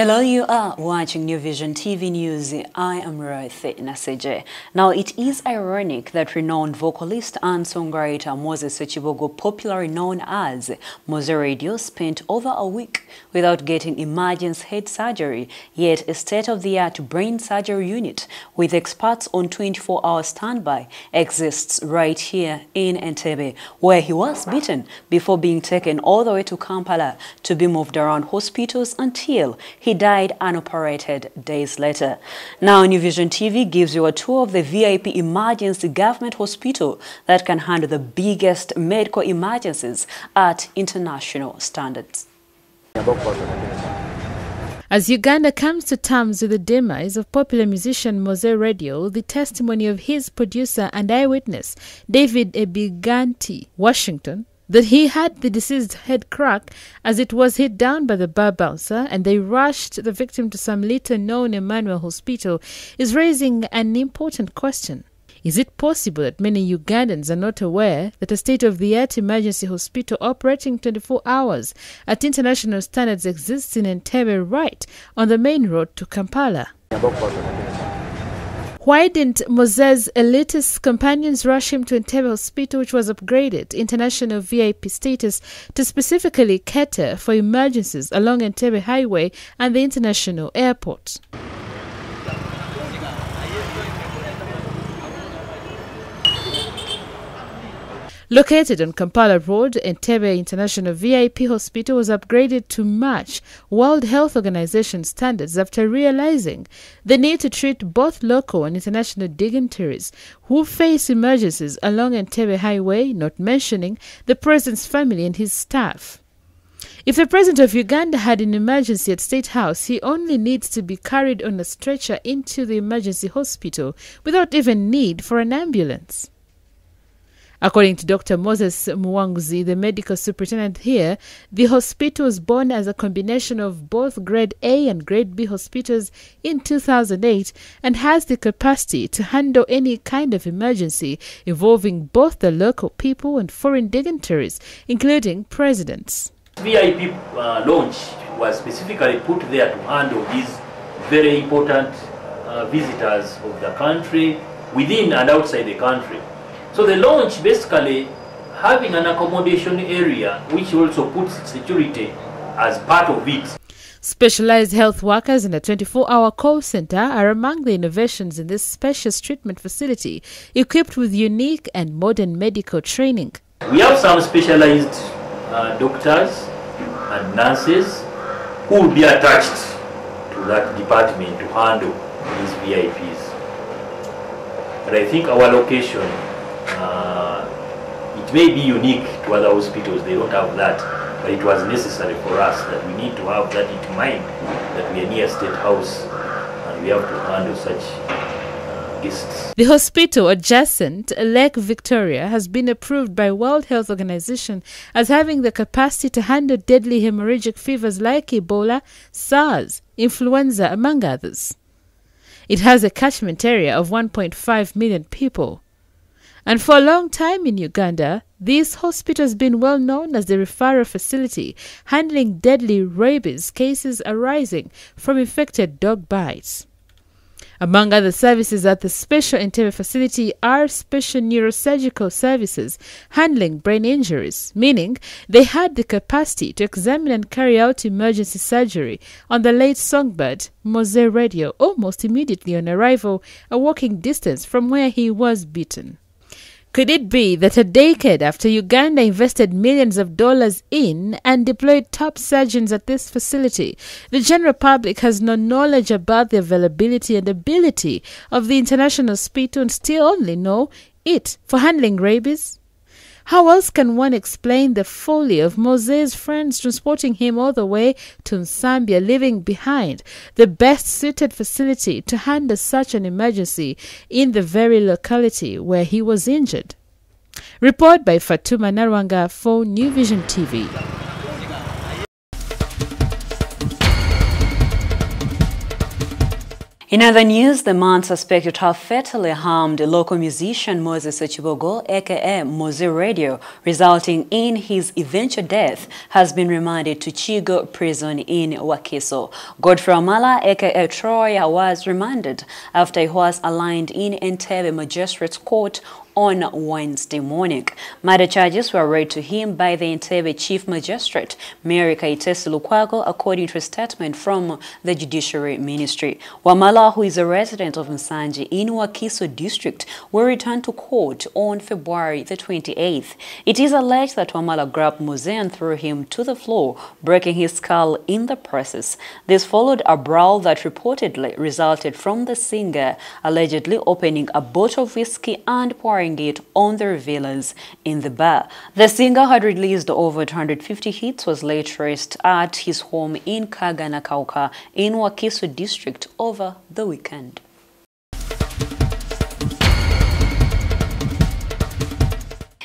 Hello, you are watching New Vision TV News. I am Ruth Naseje. Now, it is ironic that renowned vocalist and songwriter Mowzey Chibogo, popularly known as Mowzey Radio, spent over a week without getting emergency head surgery, yet a state-of-the-art brain surgery unit with experts on 24-hour standby exists right here in Entebbe, where he was beaten before being taken all the way to Kampala to be moved around hospitals until he died unoperated days later. Now, New Vision TV gives you a tour of the VIP emergency government hospital that can handle the biggest medical emergencies at international standards. As Uganda comes to terms with the demise of popular musician Mowzey Radio, the testimony of his producer and eyewitness, David Ebiganti, Washington, that he had the deceased head crack as it was hit down by the bar bouncer and they rushed the victim to some little-known Emmanuel Hospital, is raising an important question. Is it possible that many Ugandans are not aware that a state-of-the-art emergency hospital operating 24 hours at international standards exists in Entebbe, right on the main road to Kampala? Why didn't Mowzey's elitist companions rush him to Entebbe Hospital, which was upgraded international VIP status to specifically cater for emergencies along Entebbe Highway and the international airport? Located on Kampala Road, Entebbe International VIP Hospital was upgraded to match World Health Organization standards after realizing the need to treat both local and international dignitaries who face emergencies along Entebbe Highway, not mentioning the president's family and his staff. If the president of Uganda had an emergency at State House, he only needs to be carried on a stretcher into the emergency hospital without even need for an ambulance. According to Dr. Moses Mowzey, the medical superintendent here, the hospital was born as a combination of both Grade A and Grade B hospitals in 2008 and has the capacity to handle any kind of emergency involving both the local people and foreign dignitaries, including presidents. VIP launch was specifically put there to handle these very important visitors of the country, within and outside the country. So the launch basically having an accommodation area which also puts security as part of it. Specialized health workers and a 24-hour call center are among the innovations in this spacious treatment facility, equipped with unique and modern medical training. We have some specialized doctors and nurses who will be attached to that department to handle these VIPs. But I think our location, it may be unique to other hospitals, they don't have that, but it was necessary for us that we need to have that in mind, that we are near State House and we have to handle such guests. The hospital adjacent Lake Victoria has been approved by World Health Organization as having the capacity to handle deadly hemorrhagic fevers like Ebola, SARS, influenza, among others. It has a catchment area of 1.5 million people. And for a long time in Uganda, this hospital has been well known as the referral facility, handling deadly rabies cases arising from infected dog bites. Among other services at the special Entebbe facility are special neurosurgical services handling brain injuries, meaning they had the capacity to examine and carry out emergency surgery on the late songbird Mowzey Radio almost immediately on arrival, a walking distance from where he was beaten. Could it be that a decade after Uganda invested millions of dollars in and deployed top surgeons at this facility, the general public has no knowledge about the availability and ability of the international hospital and still only know it for handling rabies? How else can one explain the folly of Mowzey's friends transporting him all the way to Zambia, leaving behind the best-suited facility to handle such an emergency in the very locality where he was injured? Report by Fatuma Narwanga for New Vision TV. In other news, the man suspected to have fatally harmed local musician Mowzey aka Mowzey Radio, resulting in his eventual death, has been remanded to Chigo prison in Wakiso. Godfrey Amala aka Troy was remanded after he was aligned in Entebbe Magistrates Court on Wednesday morning. Murder charges were read to him by the Entebbe Chief Magistrate, Mary Kaitesi Lukwago, according to a statement from the Judiciary Ministry. Wamala, who is a resident of Msanji in Wakiso district, will return to court on February the 28th. It is alleged that Wamala grabbed Mowzey and threw him to the floor, breaking his skull in the process. This followed a brawl that reportedly resulted from the singer allegedly opening a bottle of whiskey and pouring it on the revelers in the bar. The singer had released over 250 hits, was laid traced at his home in Kaganakauka in Wakiso district over the weekend.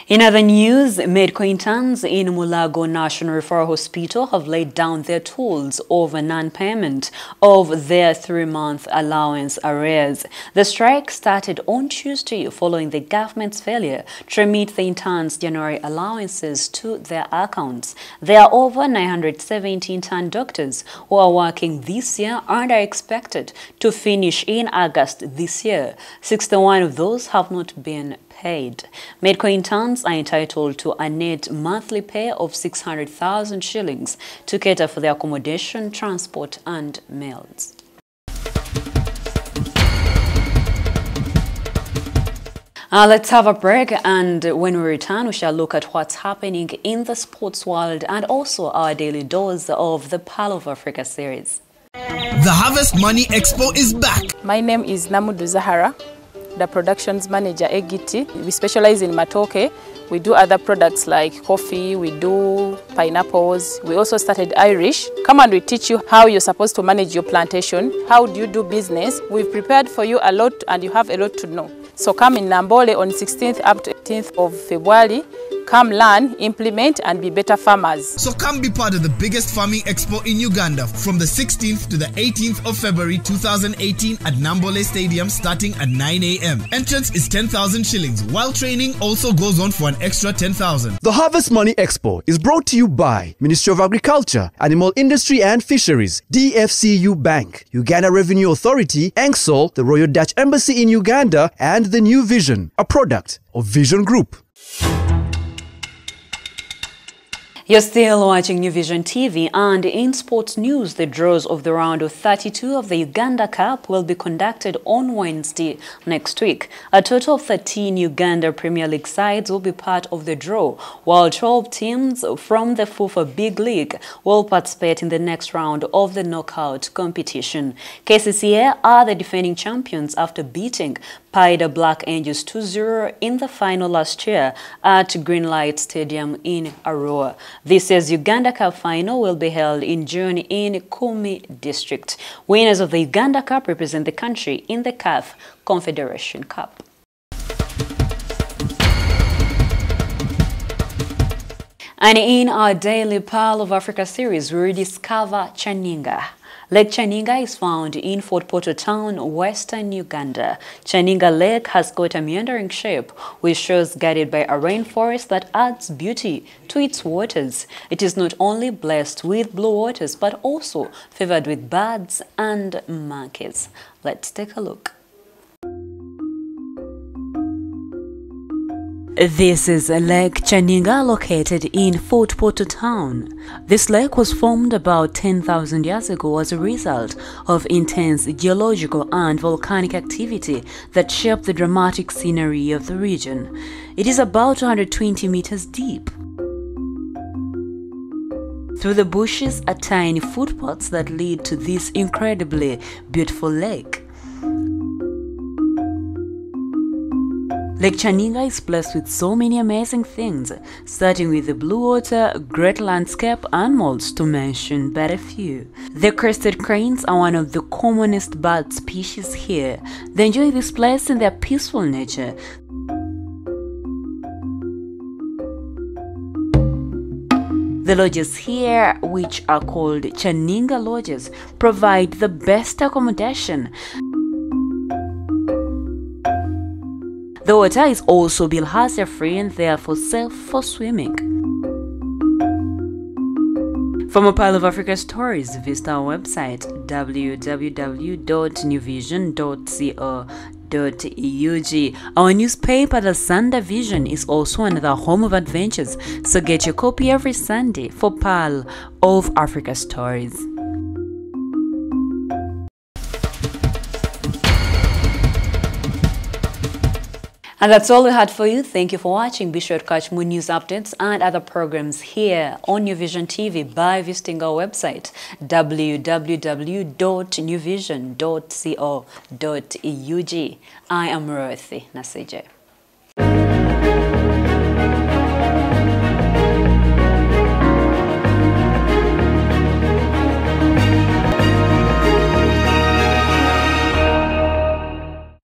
In other news, medical interns in Mulago National Referral Hospital have laid down their tools over non-payment of their 3-month allowance arrears. The strike started on Tuesday following the government's failure to remit the interns' January allowances to their accounts. There are over 970 intern doctors who are working this year and are expected to finish in August this year. 61 of those have not been paid. Medical interns are entitled to a net monthly pay of 600,000 shillings to cater for their accommodation, transport and meals. Let's have a break, and when we return, we shall look at what's happening in the sports world and also our daily dose of the Pearl of Africa series. The Harvest Money Expo is back. My name is Namudu Zahara, the productions manager Egiti. We specialize in matoke. We do other products like coffee, we do pineapples. We also started Irish. Come and we teach you how you're supposed to manage your plantation. How do you do business? We've prepared for you a lot and you have a lot to know. So come in Nambole on 16th up to 18th of February. Come learn, implement and be better farmers. So come be part of the biggest farming expo in Uganda from the 16th to the 18th of February 2018 at Nambole Stadium starting at 9 a.m. Entrance is 10,000 shillings, while training also goes on for an extra 10,000. The Harvest Money Expo is brought to you by Ministry of Agriculture, Animal Industry and Fisheries, DFCU Bank, Uganda Revenue Authority, ENCSOL, the Royal Dutch Embassy in Uganda, and the New Vision, a product of Vision Group. You're still watching New Vision TV, and in sports news, the draws of the round of 32 of the Uganda Cup will be conducted on Wednesday next week. A total of 13 Uganda Premier League sides will be part of the draw, while 12 teams from the FUFA Big League will participate in the next round of the knockout competition. KCCA are the defending champions after beating Paida Black Angels 2-0 in the final last year at Greenlight Stadium in Arua. This year's Uganda Cup final will be held in June in Kumi District. Winners of the Uganda Cup represent the country in the CAF Confederation Cup. And in our daily Pearl of Africa series, we rediscover Chaninga. Lake Chaninga is found in Fort Portal Town, western Uganda. Chaninga Lake has got a meandering shape, with shores guarded by a rainforest that adds beauty to its waters. It is not only blessed with blue waters, but also favored with birds and monkeys. Let's take a look. This is Lake Chaninga, located in Fort Portal Town. This lake was formed about 10,000 years ago as a result of intense geological and volcanic activity that shaped the dramatic scenery of the region. It is about 220 meters deep. Through the bushes are tiny footpaths that lead to this incredibly beautiful lake. Lake Chaninga is blessed with so many amazing things, starting with the blue water, great landscape, animals to mention but a few. The crested cranes are one of the commonest bird species here. They enjoy this place in their peaceful nature. The lodges here, which are called Chaninga lodges, provide the best accommodation. The water is also bilharzia-free and therefore safe for swimming. For more Pile of Africa stories, visit our website www.newvision.co.ug. Our newspaper, The Sunday Vision, is also another home of adventures, so get your copy every Sunday for Pile of Africa stories. And that's all we had for you. Thank you for watching. Be sure to catch more news updates and other programs here on New Vision TV by visiting our website www.newvision.co.ug. I am Ruthi Nasije.